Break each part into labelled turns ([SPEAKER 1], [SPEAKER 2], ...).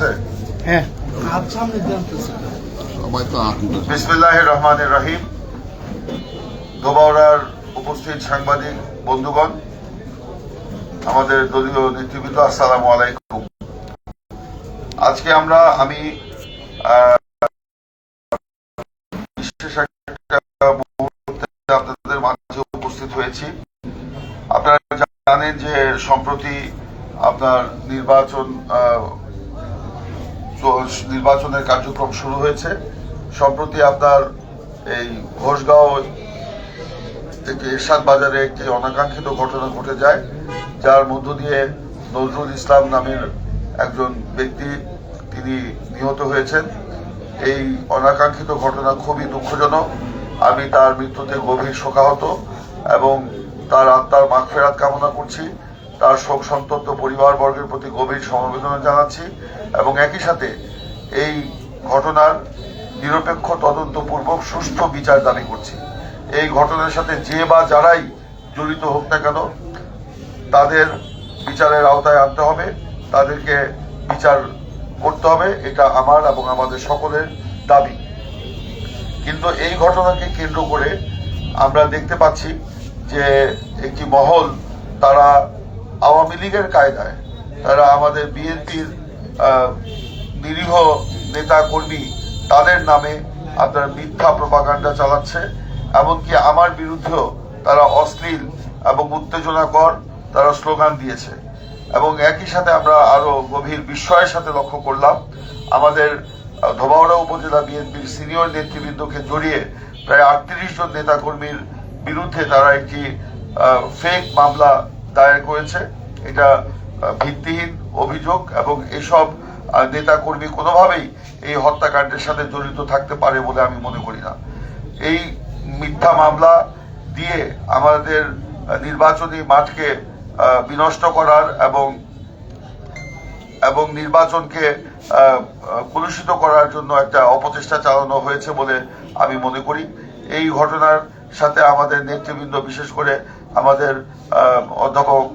[SPEAKER 1] আছে?
[SPEAKER 2] হ্যাঁ।
[SPEAKER 1] বিসমিল্লাহির রহমানির রহিম। ধোবাউড়ার উপস্থিত সাংবাদিক বন্ধুগণ, আমাদের দলীয় নেতৃবৃন্দ, আসসালামু আলাইকুম। আজকে আমি বিশেষ একটা মুহূর্তে আপনাদের মাঝে উপস্থিত হয়েছি। আপনারা জানেন যে সম্প্রতি আপনার নির্বাচনের কার্যক্রম শুরু হয়েছে। সম্প্রতি আপনার এই ঘোষগাঁও থেকে এরশাদ বাজারে একটি অনাকাঙ্ক্ষিত ঘটনা ঘটে যায়, যার মধ্য দিয়ে নজরুল ইসলাম নামের একজন ব্যক্তি তিনি নিহত হয়েছেন। এই অনাকাঙ্ক্ষিত ঘটনা খুবই দুঃখজনক। আমি তার মৃত্যুতে গভীর শোকাহত এবং তার আত্মার মাগফিরাত কামনা করছি। তার শোক সন্তপ্ত পরিবারবর্গের প্রতি গভীর সমবেদনা জানাচ্ছি এবং একই সাথে এই ঘটনার নিরপেক্ষ তদন্তপূর্বক সুষ্ঠু বিচার দাবি করছি। এই ঘটনার সাথে যে বা যারাই জড়িত হোক না কেন, তাদের বিচারের আওতায় আনতে হবে, তাদেরকে বিচার করতে হবে। এটা আমার এবং আমাদের সকলের দাবি। কিন্তু এই ঘটনাকে কেন্দ্র করে আমরা দেখতে পাচ্ছি যে একটি মহল, তারা আওয়ামী লীগের কায়দায়, তারা আমাদের বিএনপির নিরীহ নেতা কর্মী, তাদের নামে আপনার মিথ্যা প্রপাগান্ডা চালাচ্ছে। এমনকি আমার বিরুদ্ধেও তারা অশ্লীল এবং উত্তেজনাকর তারা স্লোগান দিয়েছে। এবং একই সাথে আমরা আরো গভীর বিস্ময়ের সাথে লক্ষ্য করলাম, আমাদের ধোবাউড়া উপজেলা বিএনপির সিনিয়র নেতৃবৃন্দকে জড়িয়ে প্রায় 38 জন নেতাকর্মীর বিরুদ্ধে তারা একটি ফেক মামলা দায়ের করেছে। এটা ভিত্তিহীন অভিযোগ এবং এসব নেতাকর্মী কোনোভাবেই এই হত্যাকাণ্ডের সাথে জড়িত থাকতে পারে বলে আমি মনে করি না। এই মিথ্যা মামলা দিয়ে আমাদের নির্বাচনী মাঠকে বিনষ্ট করার এবং নির্বাচনকে কলুষিত করার জন্য একটা অপচেষ্টা চালানো হয়েছে বলে আমি মনে করি। এই ঘটনার সাথে আমাদের নেতৃবৃন্দ, বিশেষ করে আমাদের অধ্যাপক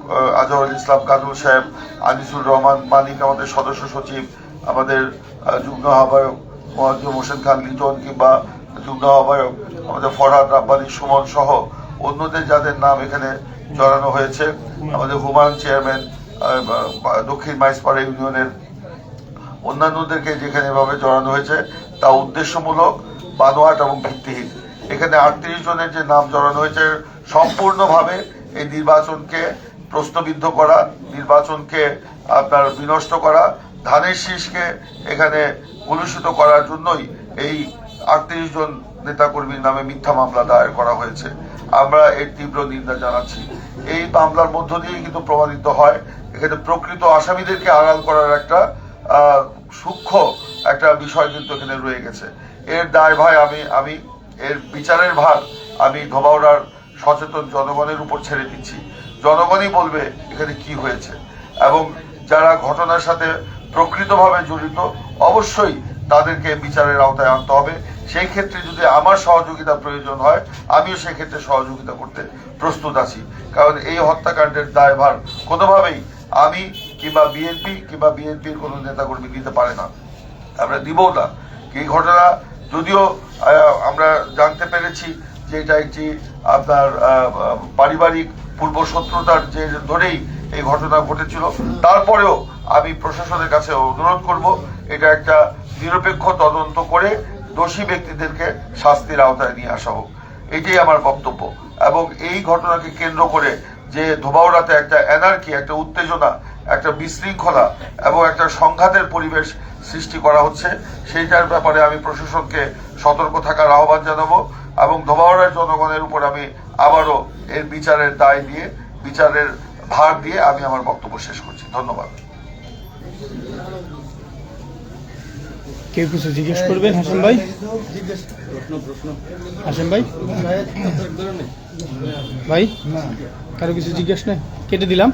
[SPEAKER 1] আজহারুল ইসলাম কাজল সাহেব, আনিসুর রহমান মানিক আমাদের সদস্য সচিব, আমাদের যুগ্ম আহ্বায়ক মোয়াজ্জেম হোসেন খান লিটন, কিংবা যুগ্ম আহ্বায়ক আমাদের ফরহাদ রাব্বানী সুমন সহ অন্যদের যাদের নাম এখানে জড়ানো হয়েছে, আমাদের হুমায়ুন চেয়ারম্যান দক্ষিণ মাইজপাড়া ইউনিয়নের, অন্যান্যদেরকে যেখানে এভাবে জড়ানো হয়েছে তা উদ্দেশ্যমূলক, বানোয়াট এবং ভিত্তিহীন। এখানে 38 জনের যে নাম জড়ানো হয়েছে সম্পূর্ণভাবে এই নির্বাচনকে প্রশ্নবিদ্ধ করা, নির্বাচনকে আপনার বিনষ্ট করা, ধানের শীষকে এখানে কলুষিত করার জন্যই এই 38 জন নেতাকর্মীর নামে মিথ্যা মামলা দায়ের করা হয়েছে। আমরা এর তীব্র নিন্দা জানাচ্ছি। এই মামলার মধ্য দিয়ে কিন্তু প্রমাণিত হয় এখানে প্রকৃত আসামিদেরকে আড়াল করার একটা সূক্ষ্ম একটা বিষয় কিন্তু এখানে রয়ে গেছে। এর দায় ভাই আমি এর বিচারের ভার আমি ধোবাউড়ার সচেতন জনগণের উপর ছেড়ে দিচ্ছি। জনগণই বলবে এখানে কি হয়েছে এবং যারা ঘটনার সাথে প্রকৃতভাবে জড়িত অবশ্যই তাদেরকে বিচারের আওতায় আনতে হবে। সেই ক্ষেত্রে যদি আমার সহযোগিতা প্রয়োজন হয়, আমিও সেই ক্ষেত্রে সহযোগিতা করতে প্রস্তুত আছি। কারণ এই হত্যাকাণ্ডের দায়ভার কোনোভাবেই আমি কিংবা বিএনপির কোনো নেতাকর্মী নিতে পারে না, আমরা দিবও না। এই ঘটনা যদিও আমরা জানতে পেরেছি যে এটা একটি আপনার পারিবারিক পূর্বশত্রুতার যে ধরেই এই ঘটনা ঘটেছিল, তারপরেও আমি প্রশাসনের কাছে অনুরোধ করব এটা একটা নিরপেক্ষ তদন্ত করে দোষী ব্যক্তিদেরকে শাস্তির আওতায় নিয়ে আসা হোক। এটাই আমার বক্তব্য। এবং এই ঘটনাকে কেন্দ্র করে যে ধোবাউড়াতে একটা এনার্কি, একটা উত্তেজনা, একটা বিশৃঙ্খলা এবং একটা সংঘাতের পরিবেশ সৃষ্টি করা হচ্ছে, সেইটার ব্যাপারে আমি প্রশাসনকে সতর্ক থাকার আহ্বান জানাবো এবং ধোবাউড়ার জনগণের উপর আমি আবারও এর বিচারের দায় দিয়ে, বিচারের ভার দিয়ে আমি আমার বক্তব্য শেষ করছি। ধন্যবাদ।
[SPEAKER 2] কেউ কিছু জিজ্ঞেস করবেন? হাসেম ভাই, হাসেম ভাই, ভাই কারো কিছু জিজ্ঞেস নেই? কেটে দিলাম।